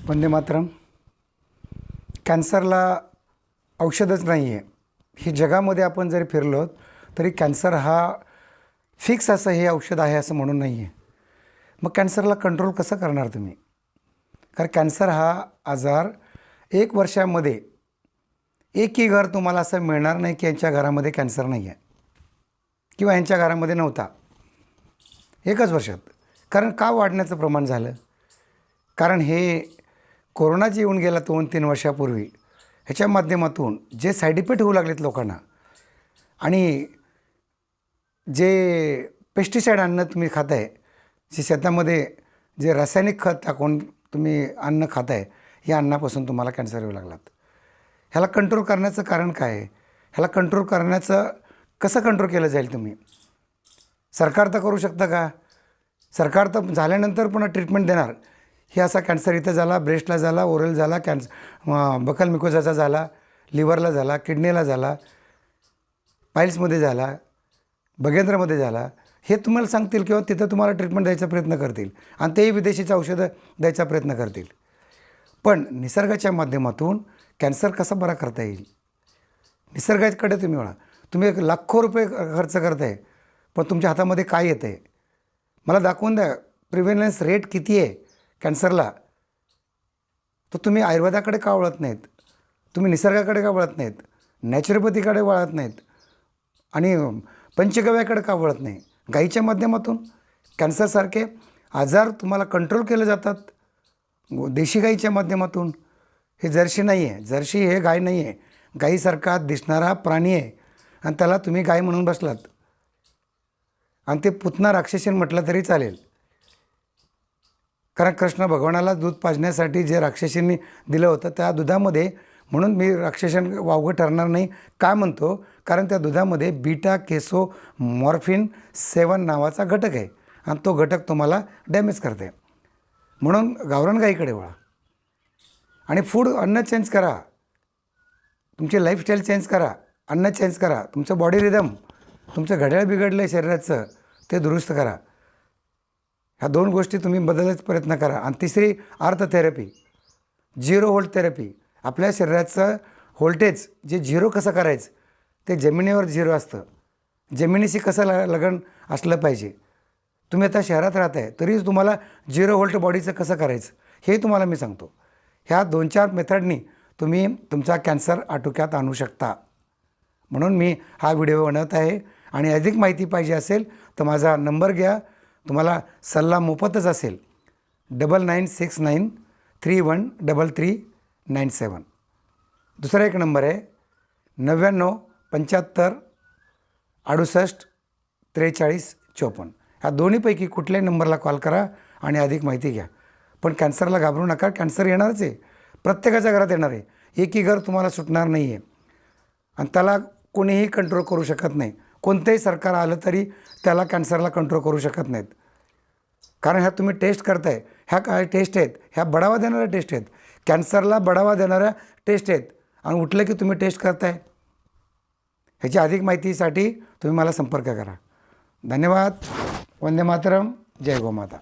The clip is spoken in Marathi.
वंदे मातरम. कॅन्सरला औषधच नाही आहे. ही जगामध्ये आपण जरी फिरलो तरी कॅन्सर हा फिक्स असं हे औषध आहे असं म्हणून नाही आहे. मग कॅन्सरला कंट्रोल कसं करणार तुम्ही? कारण कॅन्सर हा आजार 1 वर्षामध्ये एकही घर तुम्हाला असं मिळणार नाही की यांच्या घरामध्ये कॅन्सर नाही आहे किंवा यांच्या घरामध्ये नव्हता 1च वर्षात. कारण का वाढण्याचं प्रमाण झालं? कारण हे कोरोना जे येऊन गेला 2-3 वर्षापूर्वी ह्याच्या माध्यमातून जे साईड इफेक्ट होऊ लागलेत लोकांना आणि जे पेस्टिसाईड अन्न तुम्ही खाताय, जे शेतामध्ये जे रासायनिक खत टाकून तुम्ही अन्न खाताय, या अन्नापासून तुम्हाला कॅन्सर येऊ लागलात. ह्याला कंट्रोल करण्याचं कारण काय आहे? ह्याला कंट्रोल करण्याचं कसं कंट्रोल केलं जाईल? तुम्ही सरकार तर करू शकता का? सरकार तर झाल्यानंतर पुन्हा ट्रीटमेंट देणार. हे असा कॅन्सर इथं झाला, ब्रेस्टला झाला, ओरल झाला, बकल मिकोजाचा झाला, लिव्हरला झाला, किडनीला झाला, पाईल्समध्ये झाला, बगेंद्रमध्ये झाला, हे तुम्हाला सांगतील किंवा तिथं तुम्हाला ट्रीटमेंट द्यायचा प्रयत्न करतील आणि तेही विदेशीची औषधं द्यायचा प्रयत्न करतील. पण निसर्गाच्या माध्यमातून कॅन्सर कसा बरा करता येईल? निसर्गाकडे तुम्ही वळा. तुम्ही लाखो रुपये खर्च करताय, पण तुमच्या हातामध्ये काय येतं आहे? मला दाखवून द्या प्रिव्हेलन्स रेट किती आहे कॅन्सरला. तर तुम्ही आयुर्वेदाकडे का वळत नाहीत? तुम्ही निसर्गाकडे का वळत नाहीत? नॅचरोपॅथीकडे वळत नाहीत आणि पंचगव्याकडे का वळत नाही? गाईच्या माध्यमातून कॅन्सरसारखे आजार तुम्हाला कंट्रोल केले जातात देशी गाईच्या माध्यमातून. हे जर्सी नाही आहे. जर्सी हे गाय नाही आहे. गाईसारखा दिसणारा प्राणी आहे आणि त्याला तुम्ही गाय म्हणून बसलात आणि ते पुतना राक्षसीन म्हटलं तरी चालेल. कारण कृष्ण भगवानाला दूध पाजण्यासाठी जे राक्षसींनी दिलं होतं त्या दुधामध्ये, म्हणून मी राक्षसन वावगं ठरणार नाही का म्हणतो, कारण त्या दुधामध्ये बीटा केसो मॉर्फिन 7 नावाचा घटक आहे आणि तो घटक तुम्हाला डॅमेज करते. म्हणून गावरान गाईकडे वळा आणि अन्न चेंज करा. तुमची लाईफस्टाईल चेंज करा, अन्न चेंज करा, तुमचं बॉडी रिदम, तुमचं घड्याळ बिघडलं आहे शरीराचं ते दुरुस्त करा. ह्या 2 गोष्टी तुम्ही बदलायचा प्रयत्न करा. आणि तिसरी अर्थ थेरपी, 0 व्होल्ट थेरपी. आपल्या शरीराचं व्होल्टेज जे 0 कसं करायचं, ते जमिनीवर 0 असतं. जमिनीशी कसं लगन असलं पाहिजे. तुम्ही आता शहरात राहत आहे तरी तुम्हाला 0 व्होल्ट बॉडीचं कसं करायचं हे तुम्हाला मी सांगतो. ह्या 2-4 मेथडनी तुम्ही तुमचा कॅन्सर आटोक्यात आणू शकता. म्हणून मी हा व्हिडिओ बनवत आहे. आणि अधिक माहिती पाहिजे असेल तर माझा नंबर घ्या. तुम्हाला सल्ला मोफतच असेल. 9969313397. दुसरा एक नंबर आहे 9975684354. ह्या दोन्हीपैकी कुठल्याही नंबरला कॉल करा आणि अधिक माहिती घ्या. पण कॅन्सरला घाबरू नका. कॅन्सर येणारच आहे, प्रत्येकाच्या घरात येणार आहे. एकही घर तुम्हाला सुटणार नाही आहे आणि त्याला कोणीही कंट्रोल करू शकत नाही. कोणतंही सरकार आलं तरी त्याला कॅन्सरला कंट्रोल करू शकत नाहीत. कारण ह्या तुम्ही टेस्ट करताय, ह्या काय टेस्ट आहेत? ह्या बढावा देणाऱ्या टेस्ट आहेत. कॅन्सरला बढावा देणाऱ्या टेस्ट आहेत आणि उठलं की तुम्ही टेस्ट करताय. ह्याची अधिक माहितीसाठी तुम्ही मला संपर्क करा. धन्यवाद. वंदे मातरम. जय गोमाता.